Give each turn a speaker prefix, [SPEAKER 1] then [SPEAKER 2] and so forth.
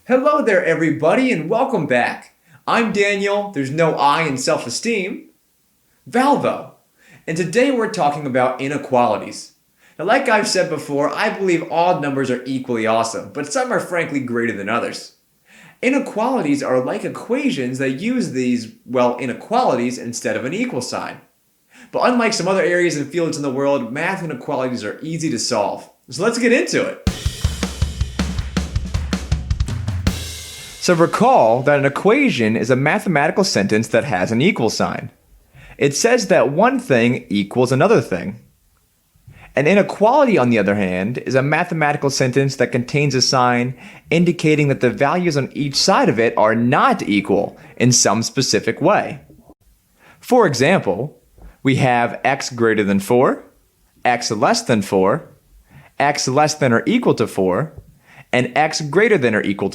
[SPEAKER 1] Hello there, everybody, and welcome back. I'm Daniel, there's no I in self-esteem. Valvo. And today we're talking about inequalities. Now, like I've said before, I believe odd numbers are equally awesome, but some are frankly greater than others. Inequalities are like equations that use these, inequalities instead of an equal sign. But unlike some other areas and fields in the world, math inequalities are easy to solve. So let's get into it. So recall that an equation is a mathematical sentence that has an equal sign. It says that one thing equals another thing. An inequality, on the other hand, is a mathematical sentence that contains a sign indicating that the values on each side of it are not equal in some specific way. For example, we have x greater than 4, x less than 4, x less than or equal to 4, and x greater than or equal to